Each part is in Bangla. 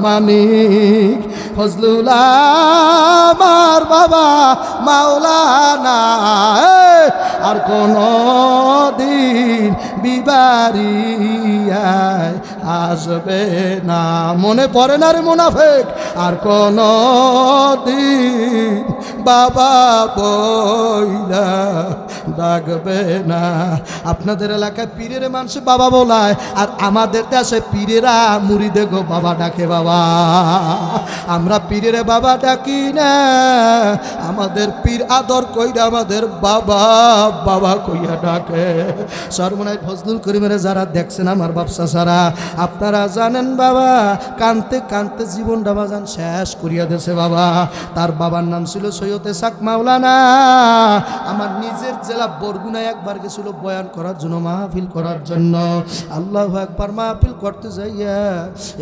মানিক ফজলুল আমার বাবা মাওলানা আর কোন দিন বিবারিয়ায় আসবে না। মনে পড়ে না রে মুনাফিক? আর কোন দিন বাবা বইলা ডাকবে না। আপনাদের এলাকায় পীরের মানুষ বাবা বলায়, আর আমাদের দেশে পীরেরা মুরিদে গো বাবা ডাকে। বাবা আমরা পীরের বাবা ডাকি না, আমাদের পীর আদর কইরা আমাদের বাবা বাবা কইয়া ডাকে। সর্বনাশ ফজলুল করিমের যারা দেখছেন আমার বাপসা সারা, আপনারা জানেন বাবা কানতে কানতে জীবনটা বাজান শেষ করিয়া দেছে। বাবা তার বাবার নাম ছিল সৈয়দ ইসহাক মাওলানা। আমার নিজের জেলা বরগুনায় একবার গেছিল বয়ান করার জন্য, মাহফিল করার জন্য। আল্লাহু আকবার, মাহফিল করতে যাইয়া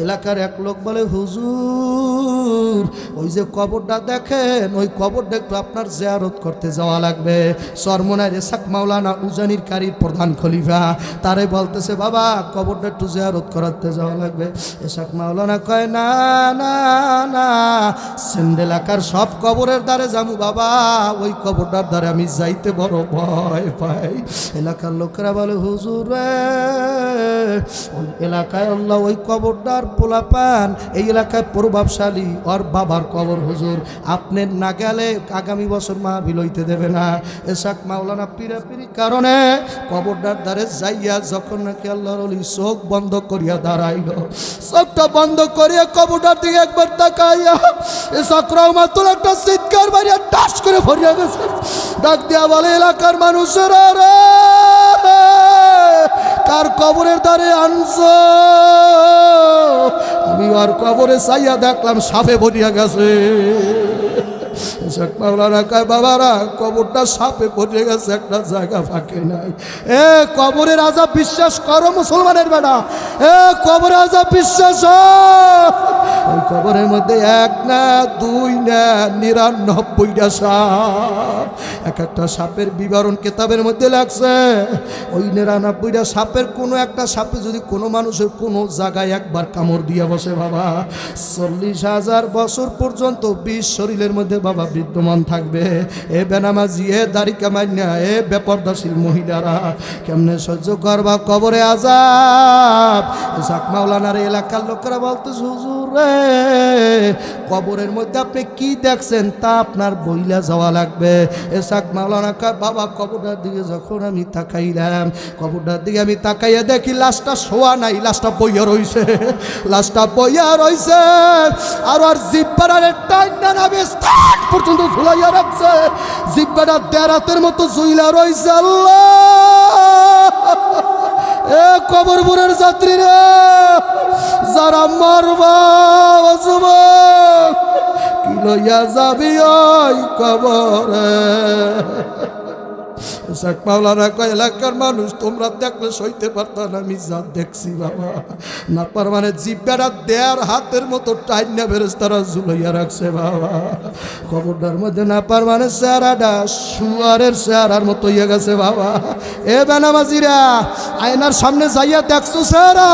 এলাকার এক লোক বলে, হুজুর ওই যে কবরটা দেখেন, ওই কবরটা একটু আপনার জিয়ারত করতে যাওয়া লাগবে। সরমনায় ইসহাক মাওলানা উজানির কারীর প্রধান খলিফা, তারে বলতেছে বাবা কবরটা একটু জিয়ারত করাতে যাওয়া লাগবে। ইসহাক মাওলানা কয় না না না, সিন্ধ এলাকার সব কবরের দ্বারে যাবো বাবা, ওই কবরটার দ্বারে আমি যাইতে বড় ভয় পাই। এলাকার লোকেরা বলে, হুজুর ওই এলাকায় আল্লাহ ওই কবরটার পোলা পান, এই এলাকায় প্রভাবশালী ওর বাবার কবর, হুজুর আপনি না গেলে আগামী বছর মাহফিল হইতে দেবে না। ইসহাক মাওলানা পিরাপিরি কারণে কবরটার দ্বারে যাইয়া যখন নাকি আল্লাহর ওলি চোখ বন্ধ করিয়া দাঁড়াইল, চোখটা বন্ধ করিয়া কবরটার দিকে একবার তাকাইয়া ইসহাক রহমাতুল্লাহ একটা চিৎকার মারিয়া টাস করে ভরিয়া গেছে। ডাক দিয়া বলে, এলাকার মানুষেরা রে, কার কবরের দ্বারে আনছো? আমি আর কবরে চাইয়া দেখলাম সাপে ভরিয়া গেছে। মাওলানা কয় বাবারা কবরটা সাপে পড়ে গেছে, একটা জায়গা ফাঁকে নাই। এ কবরের আযাব বিশ্বাস করো মুসলমানের বেটা, এ কবরের আযাব বিশ্বাস। ওই কবরের মধ্যে এক না দুই না 99টা সাপ। এক একটা সাপের বিবরণ কিতাবের মধ্যে লাগছে। ওই 99টা সাপের কোনো একটা সাপে যদি কোনো মানুষের কোনো জায়গায় একবার কামড় দিয়ে বসে বাবা, 40,000 বছর পর্যন্ত বিষ শরীরের মধ্যে বাবা বিদ্যমান থাকবে। এ বেনামাজি, এ দাড়ি কামাইনা, এ বেপরদাশীল মহিলারা কেমনে সহ্য করবা কবরে আযাব? ইসহাক মাওলানার এলাকার লোকেরা বলতে, হুজুর রে কবরের মধ্যে আপনি কি দেখছেন তা আপনার বইলা যাওয়া লাগবে। ইসহাক মাওলানা কয় বাবা কবরটার দিকে যখন আমি তাকাইলাম, কবরটার দিকে আমি তাকাইয়া দেখি লাশটা শোয়া নাই, লাশটা বইয়া রইছে, লাশটা বইয়া রইছে। আর জিব্বারে টাইনা নামে স্থান পর্যন্ত ঝুলাইয়া রাখছে, জিব্বাটা দেরাতের মতো ঝুইলা রইছে। আল্লাহ, এ কবরপুরের যাত্রীরা যারা মারবা যুবক কি লইয়া যাবি ওই কবরে? ইসহাক মাওলানা কয় এলাকার মানুষ তোমরা দেখলে সইতে পারত না, আমি যা দেখছি বাবা। না পার মানে জিব্বাটা দেয়ার হাতের মতো টাইনা ফেরেশতারা ঝুলাইয়া রাখছে বাবা। কবরটার মধ্যে না পার মানে চেহারাটা শুয়ারের চেহারার মতো হইয়া গেছে বাবা। এ বেনামাজিরা আয়নার সামনে যাইয়া দেখছো চেহারা,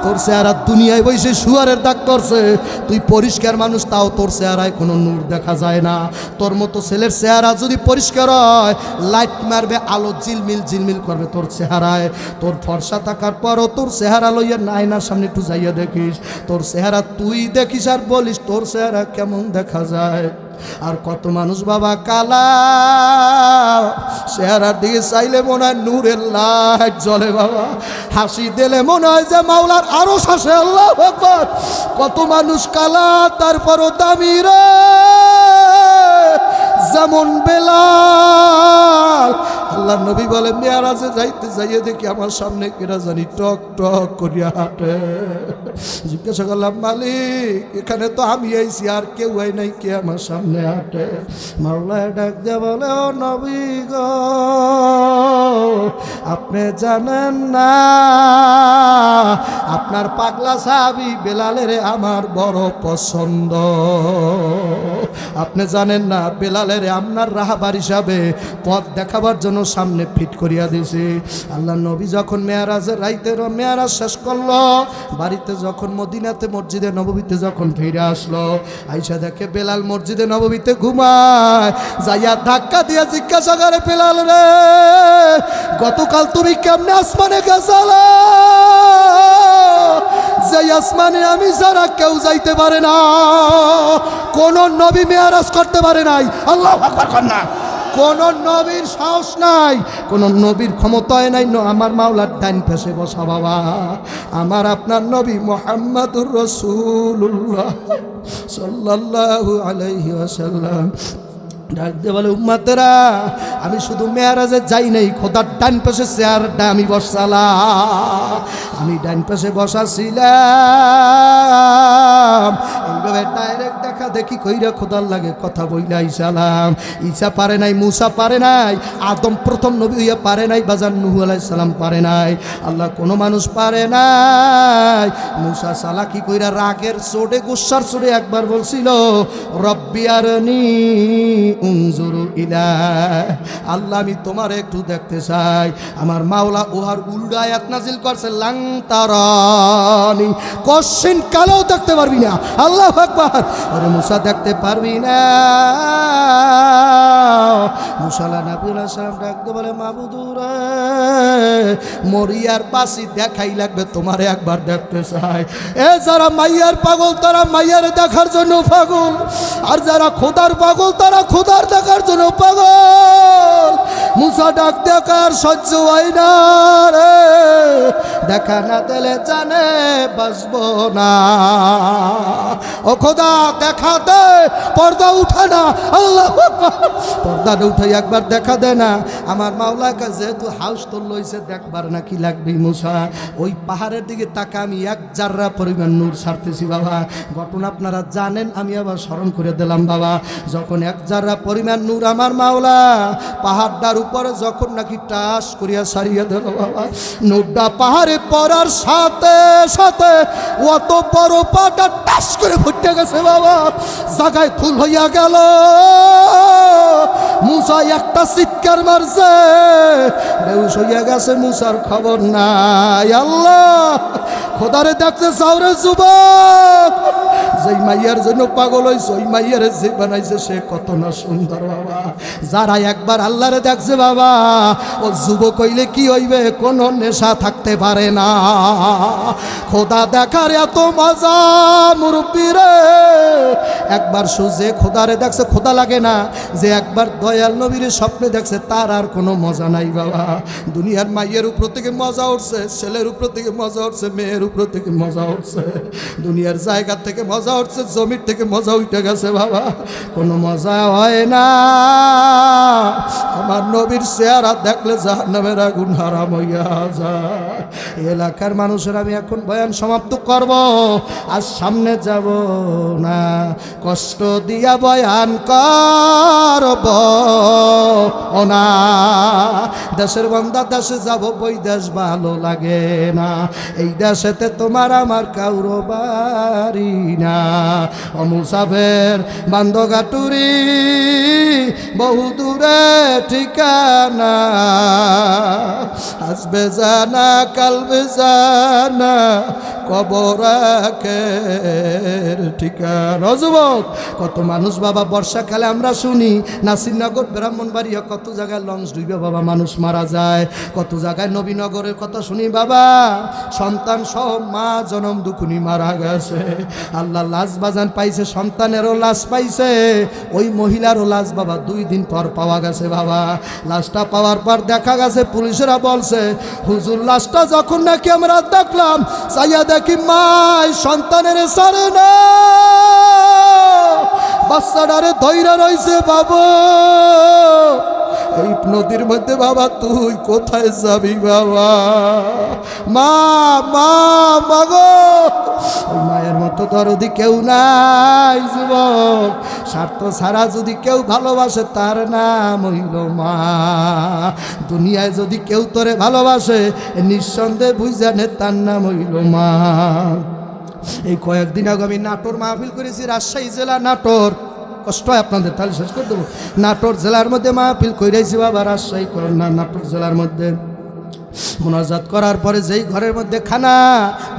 তোর চেহারা দুনিয়ায় বসে শুয়ারের দাগ করছে। তুই পরিষ্কার মানুষ, তাও তোর চেহারায় কোনো নূর দেখা যায় না। তোর মতো ছেলের চেহারা যদি পরিষ্কার হয়, লাইট মারবে, আলো ঝিলমিল ঝিলমিল করবে তোর চেহারায়। তোর ফর্সা থাকার পরও তোর চেহারা লইয়া আয়নার সামনে একটু যাইয়া দেখিস, তোর চেহারা তুই দেখিস আর বলিস তোর চেহারা কেমন দেখা যায়। আর কত মানুষ বাবা কালা, চেহারার দিকে চাইলে মনে হয় নূরের লাইট জ্বলে বাবা, হাসি দিলে মনে হয় যে মাওলার আরো শাসে। আল্লাহু আকবার। কত মানুষ কালা তারপরও দামি রে, যেমন বেলাল। আল্লাহ নবী বলে মেয়ারাজে যাইতে যাইয়ে দেখি আমার সামনে কেরা জানি টক টক করিয়া হাঁটে। জিজ্ঞাসা করলাম মালিক এখানে তো আমি আইছি, আর কেউ আই নাই, কে আমার সামনে হাঁটে? মাওলায় ডাক দিয়া বলে, ও নবী গো আপনি জানেন না আপনার পাগলা সাহাবী বেলালের আমার বড় পছন্দ। আপনি জানেন না বেলালের আপনার রাহাবার হিসাবে পথ দেখাবার জন্য সামনে ফিট করিয়া দিছে। আল্লাহ নবী যখন মেয়ারাজের রাইতের মেয়ারাজ শেষ করলো, বাড়িতে যখন মদিনাতে মসজিদে নববীতে যখন ফিরে আসলো, আইসা দেখে বেলাল মসজিদে নববীতে ঘুমায়। যাইয়া ধাক্কা দিয়া জিজ্ঞাসা করে, বেলাল রে, গতকাল তুমি কেমনে আসমানে গেছালা? যে আসমানে আমি ছাড়া কেউ যাইতে পারে না, কোন নবী মেয়ারাজ করতে পারে নাই। আল্লাহু আকবার কর না। কোন নবীর সাহস নাই, কোন নবীর ক্ষমতায় নাই আমার মাওলার ডাইন পাশে বসা। বাবা, আমার আপনার নবী মুহাম্মদুর রাসূলুল্লাহ সাল্লাল্লাহু আলাইহি ওয়াসাল্লাম ডাক দিয়ে বলে, উম্মতেরা, আমি শুধু মেয়ারাজে যাই নাই, খোদার ডান পাশে চেয়ারটা আমি বসালাম। আমি ডান পাশে বসাছিলাম, এইভাবে ডাইরেক্ট দেখা দেখি কইরা খোদার লাগে কথা বইলা আইসালাম। ঈসা পারে নাই, মুসা পারে নাই, আদম প্রথম নবী হইয়া পারে নাই, বাজার নূহ আলাইহিস সালাম পারে নাই, আল্লাহ কোনো মানুষ পারে নাই। মুসা সালাকি কইরা রাগের চোটে গুসার চোটে একবার বলছিল, রব্বি আরনি উনজুরু ইলা, আল্লাহ আমি তোমার একটু দেখতে চাই। আমার মাওলা ওহার উল্টা আয়াত নাজিল করছে, লাং তারানি, কশিন কালেও দেখতে পারবি না। আল্লাহু আকবার। আরে মুসা দেখতে পারবি না। মুসা নবীর সালাম ডাকতে বলে, মাবুদুরে, মরিয়ার পাশি দেখাই লাগবে, তোমারে একবার দেখতে চাই। এ যারা মাইয়ার পাগল তারা মাইয়ার দেখার জন্য পাগল, আর যারা খোদার পাগল তারা খোদার দেখার জন্য পাগল। মুসা ডাক দেখার সহ্য হয় না রে, দেখা না দিলে জানে বাঁচবো না। ও খোদা দেখা দে, পর্দা উঠা না। আল্লাহু আকবার। পর্দাটা উঠে একবার দেখা দে না। আমার মাওলার কাছে যেহেতু হাউস তোল লইছে, দেখবার না কি লাগবে। মুসা ওই পাহাড়ের দিকে তাকা, আমি এক জাররা পরিমাণ নূর ছাড়তেছি। বাবা, ঘটনা আপনারা জানেন, আমি আবার স্মরণ করে দিলাম। বাবা, যখন এক জাররা পরিমাণ নূর আমার মাওলা পাহাড়টার উপরে যখন নাকি টাস করিয়া সারিয়া দিল, বাবা, নূরটা পাহাড়ে পড়ার সাথে সাথে অত বড় পাটা টাস করে ফুটে গেছে। বাবা, জায়গায় ফুল হইয়া গেল। মুসা একটা চিৎকার মারছে, বেহুশ হইয়া গেছে, মুসার খবর নাই। আল্লাহ, খোদারে দেখতে চাও রে যুবক? যেই মাইয়ার জন্য পাগল হইছে, ওই মাইয়ারে যে বানাইছে সে কত না সুন্দর। বাবা, যারা একবার আল্লাহরে দেখছে, বাবা, ও যুবক হইলে কি হইবে, কোনো নেশা থাকতে পারে না। খোদা দেখার এত মজা মুরব্বী রে, একবার সুজে খোদারে দেখছে খোদা লাগে না, যে একবার দয়াল নবীর স্বপ্নে দেখছে তার আর কোনো মজা নাই। বাবা, দুনিয়ার মাইয়ের উপর থেকে মজা উঠছে, ছেলের উপর থেকে মজা উঠছে, মেয়ের উপর থেকে মজা উঠছে, দুনিয়ার জায়গা থেকে মজা উঠছে, জমির থেকে মজা উঠে গেছে। বাবা, কোনো মজা হয় না। আমার নবীর চেহারা দেখলে জাহান্নামের আগুন হারাম হইয়া যায়। এলাকার মানুষের আমি এখন বয়ান সমাপ্ত করব, আর সামনে যাব না, কষ্ট দিয়া বয়ান করব না। দেশের বান্দা দেশে যাব, বই দেশ ভালো লাগে না, এই দেশেতে তোমার আমার কাউরো বাড়ি না। ও মুসাফের বান্দগাটুরি বহু দূরে ঠিকানা, আসবে জানা কালবে জানা, কবর ঠিকানা। যুবক, কত মানুষ বাবা বর্ষাকালে আমরা শুনি নাসিরনগর, ব্রাহ্মণবাড়িয়া, কত জায়গায় লঞ্চ ডুবে বাবা মানুষ মারা যায়, কত জায়গায় নবীনগরের কথা শুনি বাবা সন্তান সহ মা জনম দুকুনি মারা গেছে। আল্লাহ লাশ বাজান পাইছে, সন্তানেরও লাশ পাইছে, ওই মহিলারও লাশ বাবা 2 দিন পর পাওয়া গেছে। বাবা, লাশটা পাওয়ার পর দেখা গেছে, পুলিশেরা বলছে, হুজুর লাশটা যখন নাকি আমরা দেখলাম, চাইয়া দেখি মাই সন্তানের সারে না, বাচ্চাটারে ধৈর্য রয়েছে। বাবা, এই নদীর মধ্যে বাবা তুই কোথায় যাবি? বাবা, মা মা মাগো, ওই মায়ের মতো দরদি কেউ নাই। যুবক, স্বার্থ ছাড়া যদি কেউ ভালোবাসে তার নাম হইল মা। দুনিয়ায় যদি কেউ তোরে ভালোবাসে নিঃসন্দেহে বুঝানে তার নাম হইল মা। এই কয়েকদিন আগে আমি নাটোর মাহফিল করেছি, রাজশাহী জেলা নাটোর। কষ্ট হয় আপনাদের, তাহলে শেষ করে দেবো। নাটোর জেলার মধ্যে মাহফিল কইরাইছি বাবা, রাজশাহী না নাটোর জেলার মধ্যে মোনাজাত করার পরে যেই ঘরের মধ্যে খানা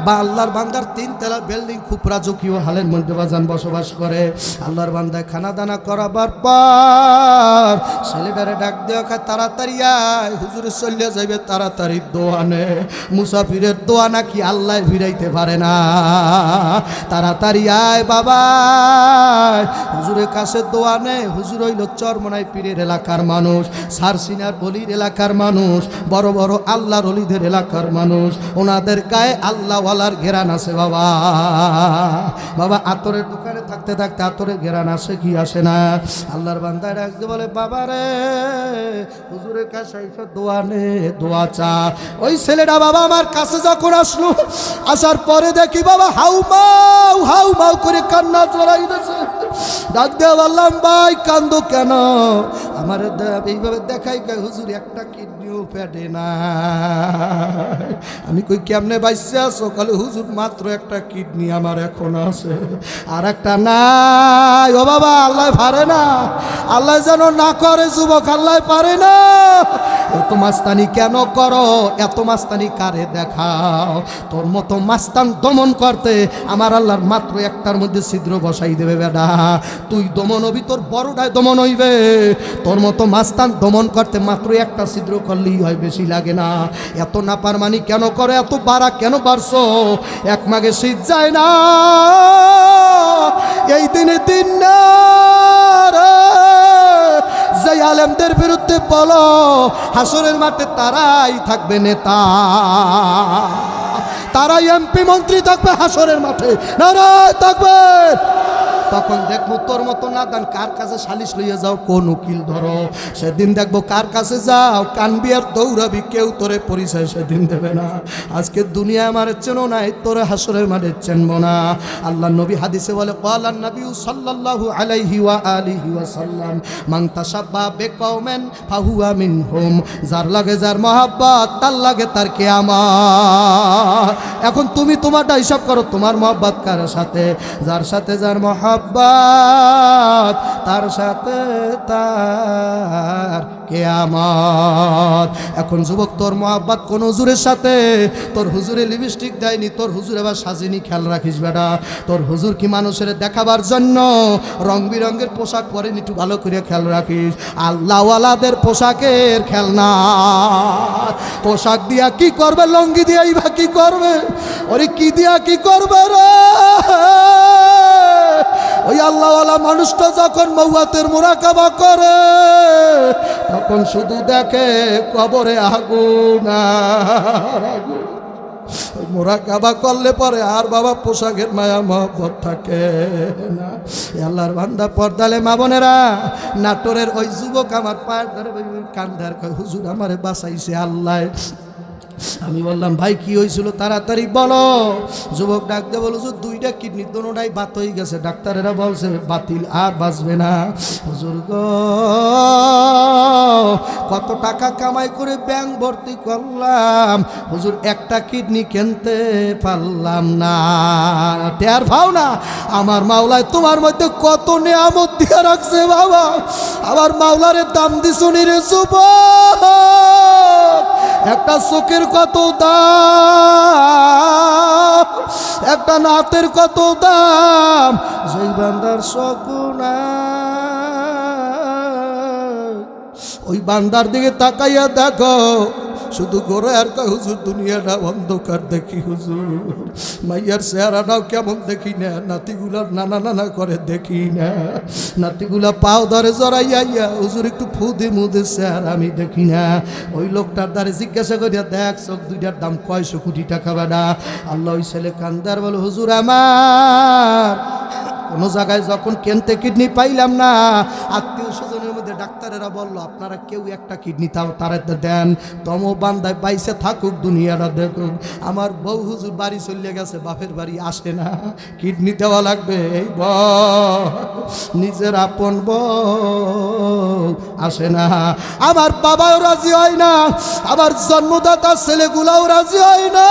বা আল্লাহর বান্দার 3 তলা বিল্ডিং খুব রাজকীয় হালের মধ্যে বাজান বসবাস করে, আল্লাহর বান্দায় খানা দানা করাবার পর ছেলেটারে ডাক দেওয়া খায়, তাড়াতাড়ি আয় হুজুরে চলে যাইবে, তাড়াতাড়ি দোয়া নে। মুসাফিরের দোয়া নাকি আল্লাহ ফিরাইতে পারে না, তাড়াতাড়ি আয় বাবা হুজুরের কাছে দোয়া নে। হুজুর হইল চরমনাই পীরের এলাকার মানুষ, সারসিনার অলির এলাকার মানুষ, বড় বড় আল্লাহর অলিদের এলাকার মানুষ, ওনাদের গায়ে আল্লাহওয়ালার ঘেরান আছে বাবা। বাবা আতরের দোকানে থাকতে থাকতে আতরের ঘেরান আসে কি আসে না? আল্লাহর বান্দায় ডাকতে বলে বাবা রে হুজুরের কাছে এসে দোয়া নে, দোয়া চা। ওই ছেলেটা বাবা আমার কাছে যখন আসলো, আসার পরে দেখি বাবা হাউ মাউ করে কান্না জড়াইতেছে। ডাক দেওয়া বললাম ভাই কান্দো কেন? আমার এইভাবে দেখাই কে হুজুর একটা কিডনিও পেটে না। আমি কই কেমনে বাইসে আছো? কালে হুজুর মাত্র একটা কিডনি আমার এখন আছে, আর একটা নাই। ও বাবা আল্লাহ পারে না, আল্লাহ যেন না করে যুবক, আল্লাহ পারে না। এত মাস্তানি কেন করো? এত মাস্তানি কারে দেখাও? তোর মতো মাস্তান দমন করতে আমার আল্লাহর মাত্র একটার মধ্যে ছিদ্র বসাই দেবে বেডা। তুই দমন হবি, তোর বড়টায় দমন হইবে। তোর মতো মাস্তান দমন করতে মাত্র একটা ছিদ্র করলেই হয়, বেশি লাগে না। এত নাপারমানি কেন করে? এত বাড়া কেন বাড়ছো? এক মাঘে শীত যায় না, এই দিনে দিন না রে। যে আলেমদের বিরুদ্ধে বলো হাসরের মাঠে তারাই থাকবে নেতা, তারাই এমপি মন্ত্রী থাকবে হাসরের মাঠে, নারায় থাকবে। তখন দেখবো তোর মতো না দান কার কাছে সালিশ লইয়া যাও, কোন উকিল ধরো, সেদিন দেখবো কার কাছে যাও কানবি আর দৌড়াবি, কেউ তোরে পরিচয় সেদিন দেবে না। আজকে দুনিয়া আমার চেনো নাই, তোরে হাসরের মাঠে চেনবো না। আল্লাহ নবী হাদিসে বলে ক্বালান নবী সাল্লাল্লাহু আলাইহি ওয়া আলিহি ওয়াসাল্লাম মান তাশাব্বা বিকওমেন ফাহুয়া মিনহুম। যার লাগে যার মহব্বত তার লাগে তার কিয়ামত। এখন তুমি তোমারটা হিসাব করো, তোমার মহব্বত কার সাথে? যার সাথে যার মহব্বত তার সাথে তার কিয়ামত। এখন যুবক তোর মহব্বত কোন হুজুরের সাথে? তোর হুজুরে লিপস্টিক দেয়নি, তোর হুজুর এবার সাজিনি, খেয়াল রাখিস বেটা। তোর হুজুর কি মানুষের দেখাবার জন্য রং বিরঙ্গের পোশাক পরেন? একটু ভালো করে খেয়াল রাখিস। আল্লাহওয়ালাদের পোশাকের খেলনা, পোশাক দিয়া কি করবে? লঙ্গি দিয়াই বা কি করবে? ওরে কি দিয়া কি করবে রে? ওই আল্লাহওয়ালা মানুষটা যখন মওয়াতের মুরাকাবা করে তখন শুধু দেখে কবরে আগুন আর আগুন। মুরাকাবা করলে পরে আর বাবা পোশাকের মায়া মহব্বত থাকে না। আল্লাহর বান্দা পর্দালে মা বোনেরা, নাটোরের ওই যুবক আমার পায়ের ধরে কান্দার কয় হুজুর আমারে বাঁচাইছে আল্লাহ। আমি বললাম ভাই কি হয়েছিল তাড়াতাড়ি বলো। যুবক ডাক দিয়ে বলো যে 2টা কিডনি দোনোটাই বাত হয়ে গেছে, ডাক্তারেরা বলছে বাতিল, আর বাঁচবে না। হুজুর গো কত টাকা কামাই করে ব্যাংক ভর্তি করলাম, হুজুর একটা কিডনি কিনতে পারলাম না। টের পাও না আমার মাওলায় তোমার মধ্যে কত নিয়ামত দিয়ে রাখছে বাবা। আমার মাওলারে দাম দিছুনি রে যুবক। একটা চোখের কত দাম, একটা নাতের কত দাম। যেই বান্দার শকুনা ওই বান্দার দিকে তাকাইয়া দেখো, শুধু করে আর কয় হুজুর দুনিয়াটা অন্ধকার দেখি, হুজুর মাইয়ার চেহারাটাও কেমন দেখি না, নাতিগুলার নানা নানা করে দেখি না, নাতিগুলা পাও ধরে জড়াইয়া হুজুর একটু ফুদে মুদে চেহারা আমি দেখি না। ওই লোকটার দ্বারে জিজ্ঞাসা করিয়া দেখ চোখ 2টার দাম কয়শো কোটি টাকা বেড়া। আল্লাহ ওই ছেলে কান্দার বলে হুজুর আমার কোনো জায়গায় যখন কেনতে কিডনি পাইলাম না, আত্মীয় স্বজনের মধ্যে ডাক্তারেরা বললো আপনারা কেউ একটা কিডনি তাও তারাতে দেন, তমো বান্দায় বাইসে থাকুক দুনিয়াটা দেখুক। আমার বউ হুজুর বাড়ি চলে গেছে, বাপের বাড়ি আসে না, কিডনি দেওয়া লাগবে। এই নিজের আপন বউ আসে না, আমার বাবাও রাজি হয় না, আমার জন্মদাতা ছেলেগুলাও রাজি হয় না।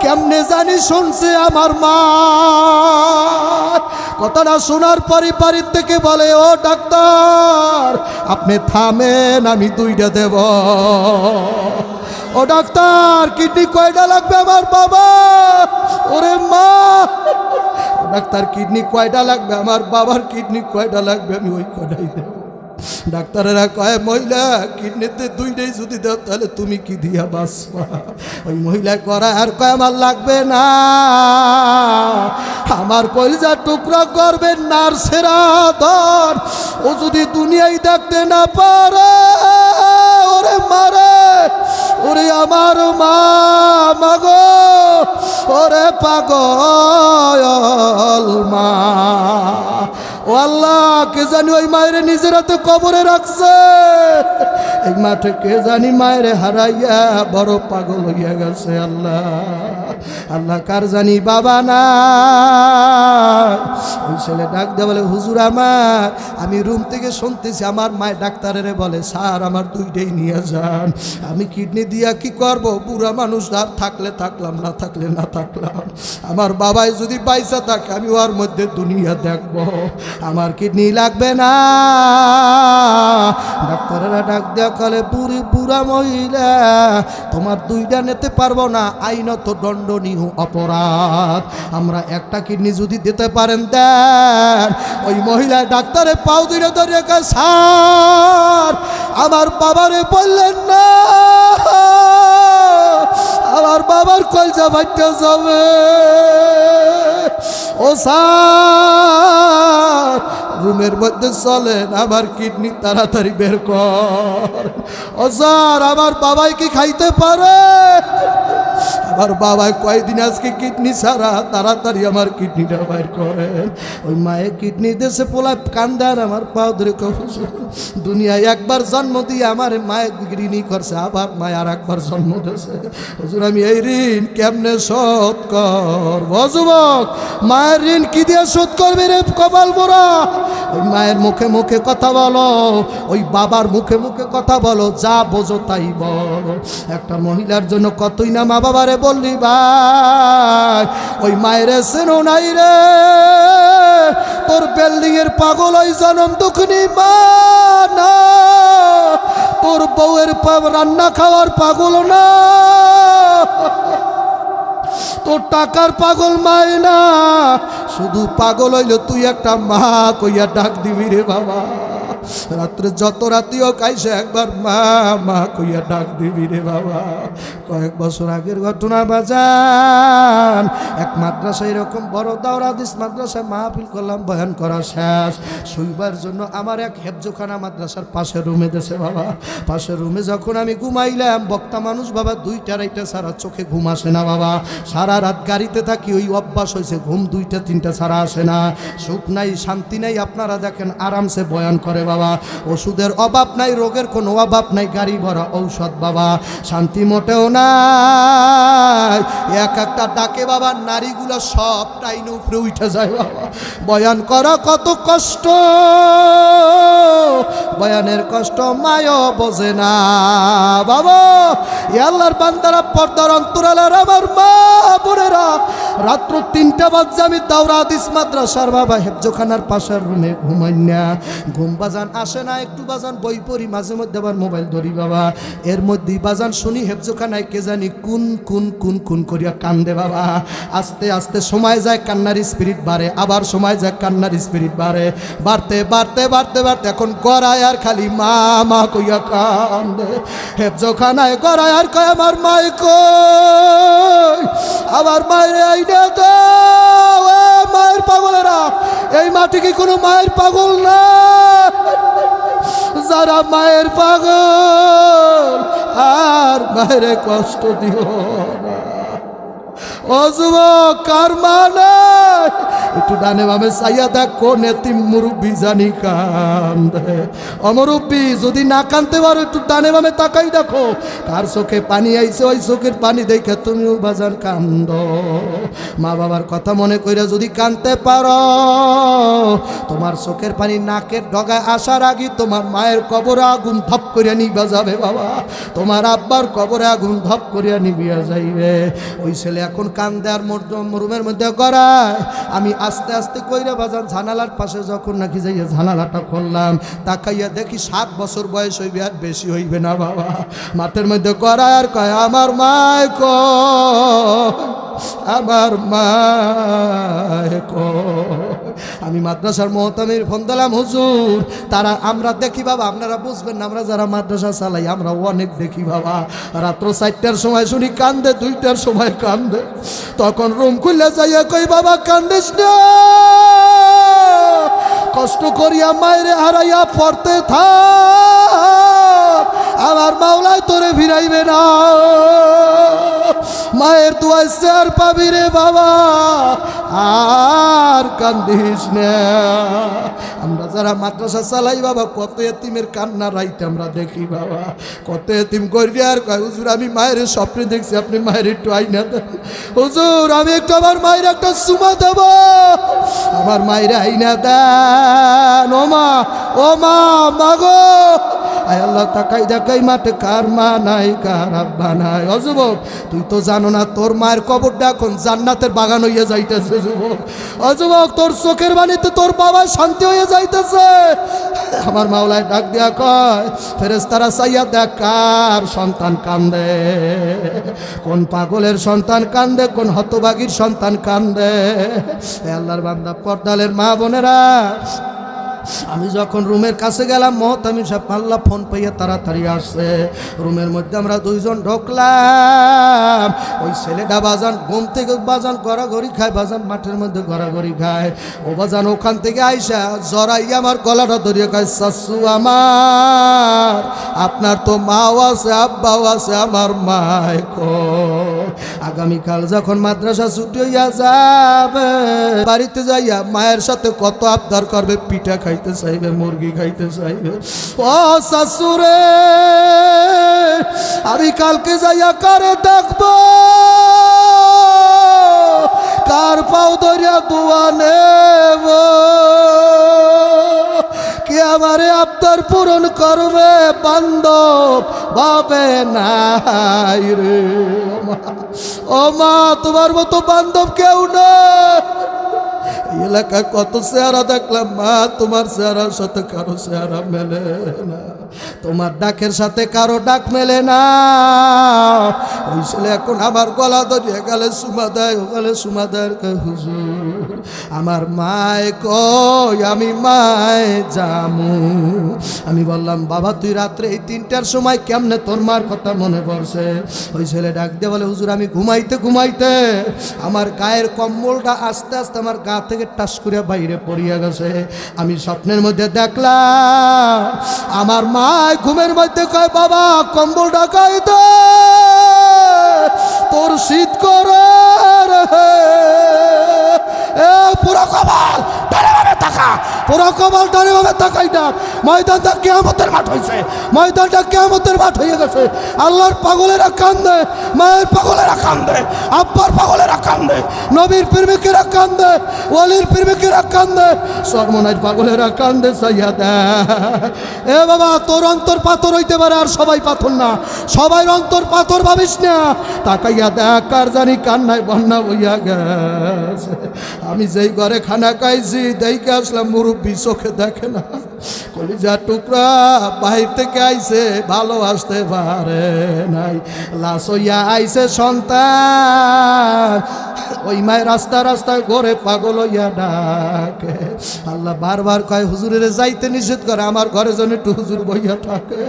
কেমনে জানি শুনছে আমার মা কথাটা শোনার পরে বাড়ির থেকে বলে, ও ডাক্তার আপনি থামেন, আমি দুইটা দেব। ও ডাক্তার কিডনি কয়টা লাগবে আমার বাবা? ওরে মা, ডাক্তার কিডনি কয়টা লাগবে আমার বাবার? কিডনি কয়টা লাগবে? আমি ওই কয়টাই দেব। ডাক্তারেরা কয়, মহিলা কিডনিতে দুইটাই যদি দাও তাহলে তুমি কি দিয়া বাঁচবা? ওই মহিলা করা আর কয়, আমার লাগবে না, আমার কলিজা টুকরা করবে নার্সেরা ধর, ও যদি দুনিয়ায় দেখতে না পারে ওরে মারে, ওরে আমার মা মাগো, ওরে পাগল মা। ও আল্লাহ, কে জানি ওই মায়ের নিজের হাতে কবরে রাখছে। এই মাঠে কে জানি মায়ের হারাইয়া বড় পাগল হইয়া গেছে। আল্লাহ আল্লাহ, কার জানি বাবা না। ওই ছেলে ডাক দিয়ে বলে, হুজুর আমার, আমি রুম থেকে শুনতেছি আমার মায়ের ডাক্তারের বলে, স্যার আমার দুইটাই নিয়ে যান, আমি কিডনি দিয়া কি করব? বুড়া মানুষ, আর থাকলে থাকলাম, না থাকলে না থাকলাম। আমার বাবাই যদি পয়সা থাকে আমি ওর মধ্যে দুনিয়া দেখব, আমার কিডনি লাগবে না। ডাক্তারেরা ডাক দেওয়া কলে, বুড়া মহিলা তোমার দুইটা নিতে পারবো না, আইনত দণ্ডনীয় অপরাধ, আমরা একটা কিডনি যদি দিতে পারেন দেন। ওই মহিলা ডাক্তারে পাও দিলে ধরে, স্যার আমার বাবারে বললেন না, আমার বাবার কলজা বাচ্চা যাবে। ও স্যার রুমের মধ্যে চলেন, আমার কিডনি তাড়াতাড়ি বের কর। ও স্যার আমার বাবাই কি খাইতে পারে? আমার বাবা কয়দিন আজকে কিডনি ছাড়া, তাড়াতাড়ি আমার কিডনিটা বাইর করেন। ওই মায়ের কিডনি দেশে পোলা কান্দার, আমার পাও ধরে দুনিয়ায় একবার জন্ম দিয়ে আমার মায়ের ঋণী করছে, আবার মায় আর একবার জন্ম দিয়েছে। হুজুর আমি এই ঋণ কেমনে শোধ করব? যুবক, মায়ের ঋণ কি দিয়ে শোধ করবে রে কপাল পোড়া? ওই মায়ের মুখে মুখে কথা বলো, ওই বাবার মুখে মুখে কথা বলো, যা বোঝো তাই বলো। একটা মহিলার জন্য কতই না মা বাবারে বললি ভাই, ওই মায়ের সেনো নাই রে, তোর বিল্ডিং এর পাগল ওই জনম দুঃখনি মা না, তোর বউয়ের রান্না খাওয়ার পাগল না, তোর টাকার পাগল মায় না, শুধু পাগল হইল তুই একটা মা কইয়া ডাক দিবি রে বাবা। রাত্রে যত রাতিও কাইছে একবার মা মা কইয়া ডাক দিবি রে বাবা। কয়েক বছর আগের ঘটনা বাজান, এক মাদ্রাসায় এরকম বড় দাওরা হাদিস মাদ্রাসায় মাহফিল করলাম, বয়ান করা শেষ, শুইবার জন্য আমার এক হেফজোখানা মাদ্রাসার পাশের রুমে দেশে বাবা। পাশের রুমে যখন আমি ঘুমাইলাম, বক্তা মানুষ বাবা, 2টা 2:30 ছাড়া চোখে ঘুম আসে না বাবা। সারা রাত গাড়িতে থাকি, ওই অভ্যাস হয়েছে, ঘুম 2টা 3টা ছাড়া আসে না, সুখ নাই শান্তি নাই। আপনারা দেখেন আরামসে বয়ান করে বাবা, ওষুধের অভাব নাই, রোগের কোনো অভাব নাই, গাড়ি ভরা ঔষধ বাবা, শান্তি মোটেও নাই। এক একটা ডাকে বাবা নারীগুলো সব টাইনে উপরে উঠে যায় বাবা। বয়ান করা কত কষ্ট, বয়ানের কষ্ট মায়ও বোঝে না বাবা। আল্লাহর বান্দারা, পর্দার অন্তরালের আমার মা বোনেরা, রাত্র 3টা বাজে আমি দাওরা হাদিস মাদ্রাসার বাবা হেফজোখানার পাশের রুমে ঘুমাই না, ঘুম বাজান আসে না, একটু বাজান বই পড়ি, মাঝে মধ্যে আবার মোবাইল ধরি বাবা। এর মধ্যেই বাজান শুনি হেফজোখানায় কে জানি কুন কুন কুন কুন করিয়া কান্দে বাবা। আস্তে আস্তে সময় যায়, কান্নার স্পিরিট বাড়ে, আবার সময় যায়, কান্নার স্পিরিট বাড়ে, বাড়তে বাড়তে বাড়তে বাড়তে এখন গড়ায় আর খালি মা মা কইয়া কান্দে। হেফজোখানায় গড়ায় আর কয়, আমার মায় কই, আমার মায়ের আইনা দাও। মায়ের পাগলেরা, এই মাটি কি কোনো মায়ের পাগল না? যারা মায়ের পাগল আর মায়ের কষ্ট দিও না। ও যুবক, কার মা নাই? একটু ডানে বামে চাইয়া দেখো, নেতিম মুরব্বী জানি কান্দে। অমুরব্বী যদি না কানতে পারো, একটু ডানে বামে তাকাই দেখো, কার চোখে পানি আইছে, ওই চোখের পানি দেখে তুমিও বাজার কান্দ। মা বাবার কথা মনে কইরা যদি কানতে পারো, তোমার চোখের পানি নাকের ডগায় আসার আগে তোমার মায়ের কবরে আগুন ধপ করিয়া নিবা যাবে বাবা, তোমার আব্বার কবরে আগুন ধপ করিয়া নিবিয়া যাইবে। ওই ছেলে এখন কান্দে আর রুমের মধ্যে গড়ায়, আমি আস্তে আস্তে কইরা বাজান জানালার পাশে যখন নাকি যাইয়া জানালাটা খুললাম, তাকাইয়া দেখি 7 বছর বয়স হইবে, আর বেশি হইবে না বাবা। মাঠের মধ্যে করায় আর কয় আমার মায় আমার মায় আমি মাদ্রাসার মোহতামির ফোন দিলাম, হুজুর তারা আমরা দেখি বাবা, আপনারা বুঝবেন না, আমরা যারা মাদ্রাসা চালাই আমরা অনেক দেখি বাবা। রাত্র 4টার সময় শুনি কান্দে, 2টার সময় কান্দে। তখন রুম খুলে যাইয়া কই বাবা কান্দিস না, কষ্ট করিয়া মায়েরে হারাইয়া পড়তে থাক, আমার মাওলায় তোরে ফিরাইবে না। মায়ের দুয়ায় চেয়ার পাবি রে বাবা, আর কান্দিস না। আমরা যারা মাদ্রাসা চালাই বাবা, কত এতিমের কান্না রাইতে আমরা দেখি বাবা। কত এতিম করবি আর কয় হুজুর আমি মায়ের স্বপ্নে দেখছি, আপনি মায়ের একটু আইনা দেন হুজুর, আমি একটু আমার মায়ের একটা চুমা দেব, আমার মায়ের আইনা দেন। ও মা মাগো, আয় আল্লাহ তাকাই দেখাই মাঠে কার মা নাই, কার আব্বা নাই। ও যুবক, তুই তো জানো না তোর মায়ের কবরটা এখন জান্নাতের বাগান হইয়া যাইতেছে যুবক। ও যুবক, তোর চোখের বাণীতে তোর বাবা শান্তি হয়ে যাইতেছে। আমার মাওলায় ডাক দিয়া কয় ফেরেশতারা চাইয়া দেখ কার সন্তান কান্দে, কোন পাগলের সন্তান কান্দে, কোন হতভাগীর সন্তান কান্দে। আল্লাহর বান্দা পর্দালের মা বোনেরা, আমি যখন রুমের কাছে গেলাম, মোহতামিম সাহেব আল্লাহ ফোন পাইয়া তাড়াতাড়ি আসছে। রুমের মধ্যে আমরা 2 জন ঢুকলাম। ওই ছেলেটা বাজান ঘুম থেকে বাজান গড়াগড়ি খায়, বাজান মাঠের মধ্যে গড়াগড়ি খায়। ও বাজান ওখান থেকে আইসা জড়াইয়া আমার গলাটা ধরিয়ে কয় শাশু আমার, আপনার তো মাও আছে আব্বাও আছে, আমার মায় কই? আগামীকাল যখন মাদ্রাসা ছুটি হইয়া যাবে, বাড়িতে যাইয়া মায়ের সাথে কত আবদার করবে, পিঠা খাইতে চাইবে, মুরগি খাইতে চাইবে। ও শাশুড়ে, আমি কালকে যাইয়া কারে দেখবো, কার পাও ধরিয়া দোয়া নেব, কে আমারে আবদার পূরণ করবে? বান্ধব ভাবে নাই রে ও মা, তোমার মতো বান্ধব কেউ না। এলাকায় কত চেহারা দেখলাম মা, তোমার চেহারার সাথে কারো চেহারা মেলে না, তোমার ডাকের সাথে কারো ডাক মেলে না। ওই ছেলে এখন আমার গলা ধরিয়ে গেলে সুমা দেয়, ওখানে সুমা দেয়, হুজুর আমার মায় কই, আমি মায় জামু। আমি বললাম বাবা তুই রাত্রে এই 3টার সময় কেমনে তোর মার কথা মনে পড়ছে? ওই ছেলে ডাক দিয়ে বলে হুজুর আমি ঘুমাইতে ঘুমাইতে আমার গায়ের কম্বলটা আস্তে আস্তে আমার গা থেকে টাস করে বাইরে পড়িয়া গেছে। আমি স্বপ্নের মধ্যে দেখলাম আমার মা ঘুমের মধ্যে কয় বাবা কম্বলটা গায়ে দে, তোর শীত করে পুরো কপাল ডানে তাকা, পুরো কপাল ডানে তাকাই না। ময়দানটা কিয়ামতের মাঠ হয়েছে, ময়দানটা কিয়ামতের মাঠ হয়ে গেছে। আল্লাহর পাগলেরা কান্দে, মায়ের পাগলেরা কান্দে, আব্বার পাগলেরা কান্দে, নবীর প্রেমিকেরা কান্দে, ওয়ালির প্রেমিকেরা কান্দে, সর্বনাশ পাগলেরা কান্দে। চাইয়া দেখ এ বাবা, তোর অন্তর পাথর হইতে পারে আর সবাই পাথর না, সবাই অন্তর পাথর ভাবিস না। তাকাইয়া দেখ কার জানি কান্নায় বন্যা বইয়া গেছে। আমি যেই ঘরে খানা খাইছি দেখে আসলাম মুরব্বী চোখে দেখে না, কলিজা টুকরা বাহির থেকে আইছে, ভালো আসতে পারে নাই, লাশ হইয়া আইছে সন্তান। ওই মায়ের রাস্তা রাস্তায় ঘরে পাগল হইয়া ডাকে। আল্লাহ বারবার কয় হুজুরের যাইতে নিষেধ করে, আমার ঘরে যেন একটু হুজুর বইয়া থাকে।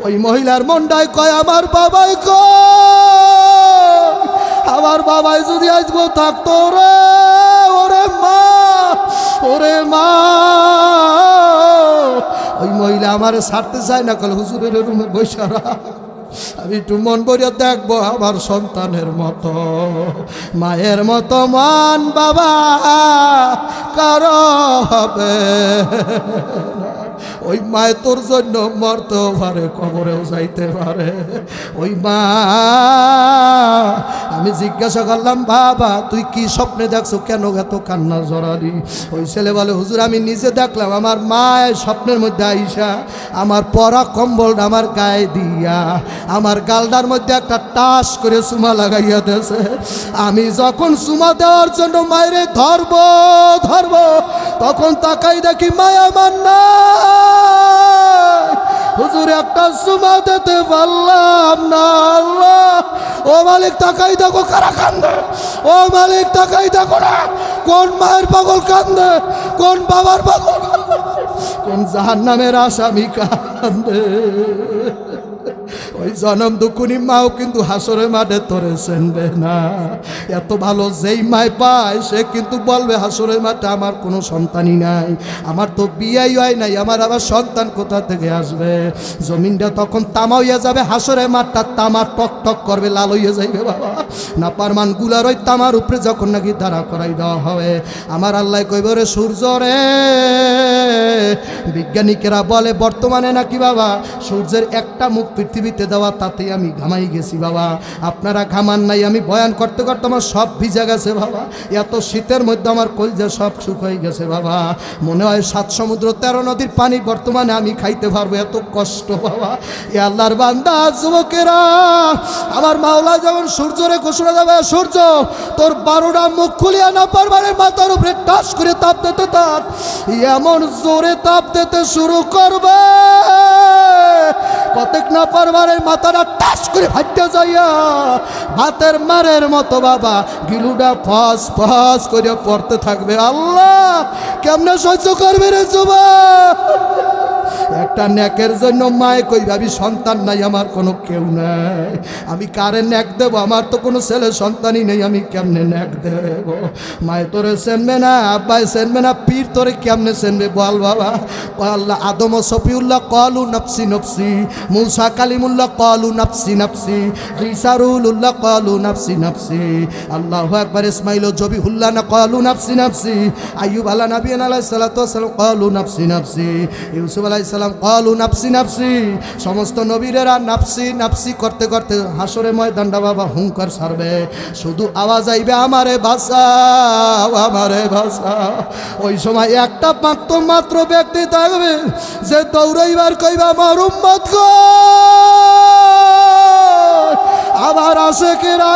ওই মহিলার মনটায় কয় আমার বাবাই কয়, আমার বাবাই যদি আজকে থাকতো রে, ওরে মা, ওরে মা। ওই মহিলা আমার ছাড়তে চায় না, কলে হুজুরের রুমে বৈশারা আমি একটু মন ভরিয়া দেখবো আমার সন্তানের মতো, মায়ের মতো মান বাবা কারো হবে। ওই মায় তোর জন্য মরতেও পারে, কবরেও যাইতে পারে। ওই মা, আমি জিজ্ঞাসা করলাম বাবা তুই কি স্বপ্নে দেখছো, কেন এত কান্না জড়ালি? ওই ছেলে বলে হুজুর আমি নিজে দেখলাম আমার মা স্বপ্নের মধ্যে আইসা আমার পরা কম্বলটা আমার গায়ে দিয়া আমার গালটার মধ্যে একটা টাস করে চুমা লাগাইয়া দিয়েছে। আমি যখন চুমা দেওয়ার জন্য মায়েরে ধরবো তখন তাকাই দেখি মায়া আমার না। হুজুর একটা চুমা দিতে পারলাম না। আল্লাহ, ও মালিক তাকাই দেখো কারা কান্দে, ও মালিক তাকাই দেখো না কোন মায়ের পাগল কান্দে, কোন বাবার পাগল কান্দে, কোন জাহান্নামের আসামি কান্দে। ওই জনম দুকুনি মাও কিন্তু হাসরের মাঠে তোরে চেনবে না। এত ভালো যেই মায় পায় সে কিন্তু বলবে হাসরের মাঠে আমার কোনো সন্তানই নাই, আমার তো বিয়েই হয় নাই, আমার আবার সন্তান কোথা থেকে আসবে? জমিনটা তখন তামা হইয়া যাবে, হাসরের মাঠটা তামা টক টক করবে, লাল হইয়া যাইবে বাবা। না পারমান গুলার ওই তামার উপরে যখন নাকি দাঁড়া করাই দেওয়া হবে, আমার আল্লাহ কইব রে সূর্য রে, বিজ্ঞানিকেরা বলে বর্তমানে নাকি বাবা সূর্যের একটা মুখ পৃথিবীতে দেওয়া তাতেই আমি ঘামাই গেছি বাবা। আপনারা ঘামান নাই, আমি বয়ান করতে করতে আমার সব ভিজে গেছে বাবা। এত শীতের মধ্যে আমার কলজা সব শুকাই গেছে বাবা। মনে হয় 7 সমুদ্র 13 নদীর পানি বর্তমানে আমি খাইতে পারবো, এত কষ্ট বাবা। এ আল্লাহর বান্দা যুবকেরা, আমার মাওলা যেমন সূর্যরে ঘোষণা দেবে, সূর্য তোর 12টা মুখ খুলিয়া না পারবারে মাথার উপরে টাস করে তাপ দিতে তাপ এমন জোরে তাপ দিতে শুরু করবে, কতক না পারবারে মাথাটা টাস করে ফাটতে যাইয়া ভাতের মারের মতো বাবা গিলুটা ফস ফস করে পড়তে থাকবে। আল্লাহ, কেমনে সহ্য করবে রে যুবক? একটা ন্যাকের জন্য মায়ে কই ভাবি সন্তান নাই, আমার কোনো কেউ নাই, আমি কারে ন্যাক দেবো? আমার তো কোনো ছেলে সন্তানই নেই, আমি কেমনে ন্যাক দেব? মায়ে তোরে চেনবে না, আব্বাই চেনবে না, পীর তোরে কেমনে চেনবে বল বাবা? আল্লাহ আদম ও সফিউল্লাহ কলু নফসি নফসি, মুসা কালিমুল্লাহ কলু নফসি নফসি, ঈসা রুহুল্লাহ কলু নফসি নফসি, আল্লাহু আকবার ইসমাইল ও জবিহুল্লাহ না কলু নফসি নফসি, আইয়ুব আলা নবিয়্যিনা আলাইহিস সালাতু ওয়াস সালাম কলু নফসি নফসি, ইউসুফ আলাইহিস সালাম কলু নফসি নফসি। সমস্ত নবীরা নফসি নফসি করতে করতে হাসরে ময়দানটা বাবা হুঙ্কার ছাড়বে, শুধু আওয়াজ আইবে আমারে বাঁচাও, আমারে বাঁচাও। ওই সময় একটা মাত্র ব্যক্তি থাকবে যে দৌড়াইবার কইবা আমার উম্মত গো, আমার আশিকেরা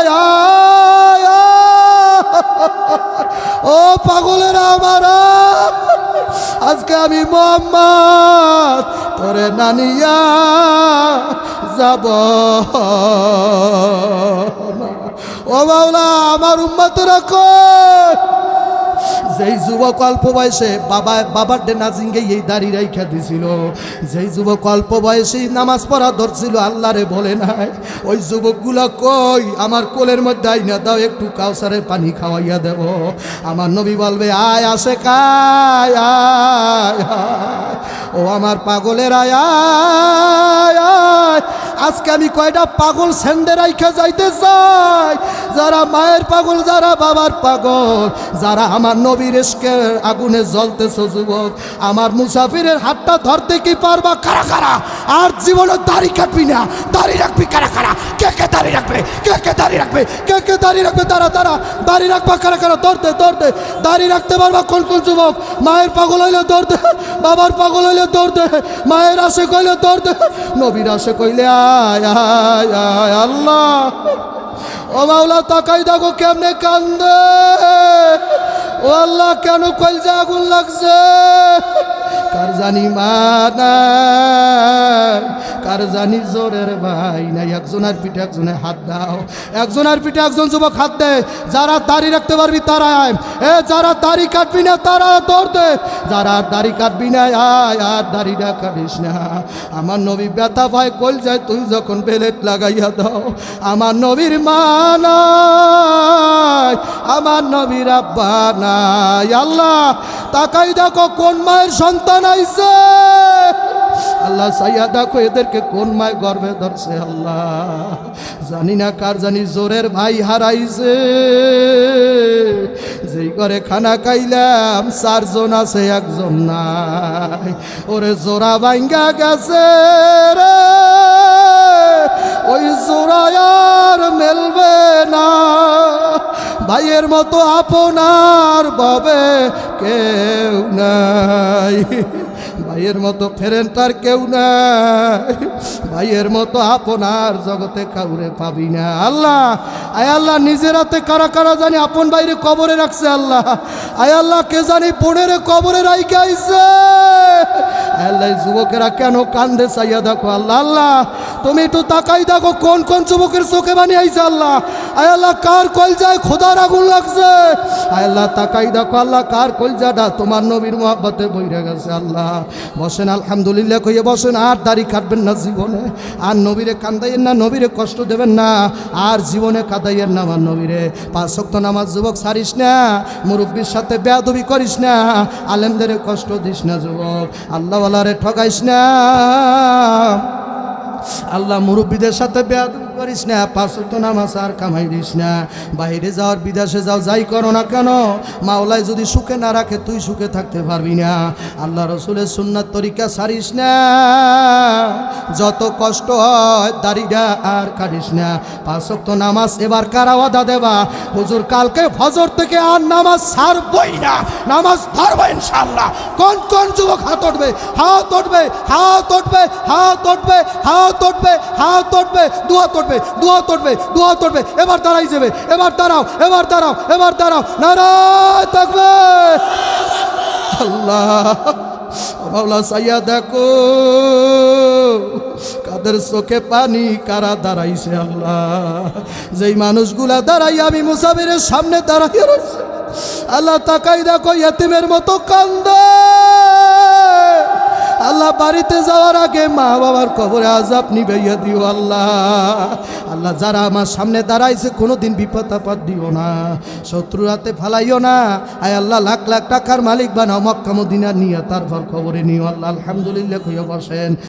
ও পাগলেরা আমারা, আজকে আমি মুহাম্মদ তোরে নানিয়া যাব ও মাওলা, আমার উম্মতেরা কই? যেই যুবক অল্প বয়সে বাবার নাজিঙ্গে এই দাড়ি রাইখা দিছিল, যেই যুবক অল্প বয়সেই নামাজ পড়া ধরছিল, আল্লাহরে বলে নাই, ওই যুবকগুলো কই? আমার কোলের মধ্যে আইনা দাও, একটু কাউসারের পানি খাওয়াইয়া দেব। আমার নবী বলবে আয় আসে কায় আয়, ও আমার পাগলের আয় আয়। আজকে আমি কয়টা পাগল সেন্ডে রাইখা যাইতে চাই, যারা মায়ের পাগল, যারা বাবার পাগল, যারা আমার নবীর ইশকের আগুনে জ্বলতেছে যুবক, আমার মুসাফিরের হাতটা ধরতে কি পারবা? কারা কারা আর জীবনে দাড়ি কাটবি না, দাড়ি রাখবি? কারা কারা? কে কে দাড়ি রাখবে? কে কে দাড়ি রাখবে? কে কে দাড়ি রাখবে? তারা দাড়ি রাখবা। কারা কারা? ধরতে দাড়ি রাখতে পারবা? কোন কোন যুবক? মায়ের পাগল হইলে ধরতে, বাবার পাগল হইলে ধরতে, মায়ের আশে কইলে ধরতে, নবীর আশে কইলে আয় আয় আয়। আল্লাহ ও মাওলা তাকাই দেখো কেমনে কান্দে, ও আল্লাহ কেন কলজা আগুন লাগছে? কার জানি মা নাই, কার জানি জোরের ভাই নাই। একজনের পিঠে একজনে হাত দাও, একজনের পিঠে একজন যুবক হাত দে। যারা দাড়ি রাখতে পারবি তারা আয়, যারা দাড়ি কাটবি না তারা দৌড় দে। যারা দাড়ি কাটবি না আয়, আর দাড়িটা কাটিস না। আমার নবী ব্যথা পায় কলজায়, তুই যখন বেলেট লাগাইয়া দাও। আমার নবীর মা নাই, আমার নবীর আব্বা নাই। আল্লাহ তাকাই দেখো কোন মায়ের সন্তান আইছে। আল্লাহ চাইয়া দেখো এদেরকে কোন মায় গর্বে ধরছে আল্লাহ। জানি না কার জানি জোরের ভাই হারাইছে, যেই ঘরে খানা খাইলাম 4 জন আছে 1 জন নাই। ওরে জোড়া ভাঙ্গা গেছে রে, ওই জোড়া আর মেলবে না। ভাইয়ের মতো আপনার ভাবে কেউ নাই, ভাইয়ের মতো ফেরেন তার কেউ নাই, ভাইয়ের মতো আপনার জগতে কাউরে পাবি না। আল্লাহ আয় আল্লাহ, নিজের হাতে কারা কারা জানি আপন বাইরে কবরে রাখছে আল্লাহ। আয় আল্লাহ, কে জানি 15 কবরে রাইখে আইছে। আল্লাহ, যুবকেরা কেন কান্দে চাইয়া দেখো আল্লাহ। আল্লাহ তুমি একটু তাকাই দেখো কোন কোন যুবকের চোখে বানি আইছে আল্লাহ। আয় আল্লাহ, কার কলজায় খোদার আগুন লাগছে। আয় আল্লাহ তাকাই দেখো আল্লাহ, কার কলজাটা তোমার নবীর মহব্বতে বইরে গেছে আল্লাহ। বসেন আলহামদুলিল্লাহ কইয়ে বসেন, আর দাড়ি কাটবেন না জীবনে, আর নবীরে কান্দাইয়েন না, নবীরে কষ্ট দেবেন না, আর জীবনে কাঁদাইয়েন না আমার নবীরে। 5 ওয়াক্ত নামাজ যুবক ছাড়িস না, মুরব্বির সাথে বেয়াদবি করিস না, আলেমদের কষ্ট দিস না যুবক, আল্লাহওয়ালারে ঠকাইস না, আল্লাহ মুরব্বীদের সাথে বেয়াদবি করিস না, 5 ওয়াক্ত নামাজ আর কামাই দিস না। বাইরে যাওয়ার বিদেশে যাও, যাই করো না কেন, মাওলায় যদি সুখে না রাখে তুই সুখে থাকতে পারবি না। আল্লাহ রসুলের সুন্নাত তরিকা ছাড়িস না, যত কষ্ট হয় দাড়িটা আর কাটিস না। 5 ওয়াক্ত নামাজ এবার কারা ওয়াদা দেবা, হুজুর কালকে ফজর থেকে আর নামাজ ছাড়বই না, নামাজ ধরবো ইনশাআল্লাহ। কোন কোন যুবক হাত উঠবে, হাত উঠবে, হাত উঠবে, হাত উঠবে, হাত উঠবে, হাত উঠবে, দুয়া উঠবে, দুয়া উঠবে, দুয়া উঠবে। এবার দাঁড়াই যাবে, এবার দাঁড়াও, এবার দাঁড়াও, এবার দাঁড়াও, নারায়ে তাকবীর। আল্লাহ মাওলা সাইয়া দেখো কাদের চোখে পানি, কারা দাঁড়াইছে আল্লাহ। যেই মানুষগুলা দাঁড়াই আমি মুসাফিরের সামনে দাঁড়াইয়া রয়েছে আল্লাহ, তাকাই দেখো ইয়েতিমের মতো কান্দে আল্লাহ। বাড়িতে যাওয়ার আগে মা বাবার কবরে আযাব নিবাইয়া দিও আল্লাহ। আল্লাহ যারা আমার সামনে দাঁড়াইছে কোনোদিন বিপদ আপদ দিও না, শত্রুর হাতে ফালাইও না। আয় আল্লাহ লাখ লাখ টাকার মালিক বানাও, মক্কা মদিনা নিয়ে তারপর কবরে নিও আল্লাহ। আলহামদুলিল্লাহ কইয়া বসেন।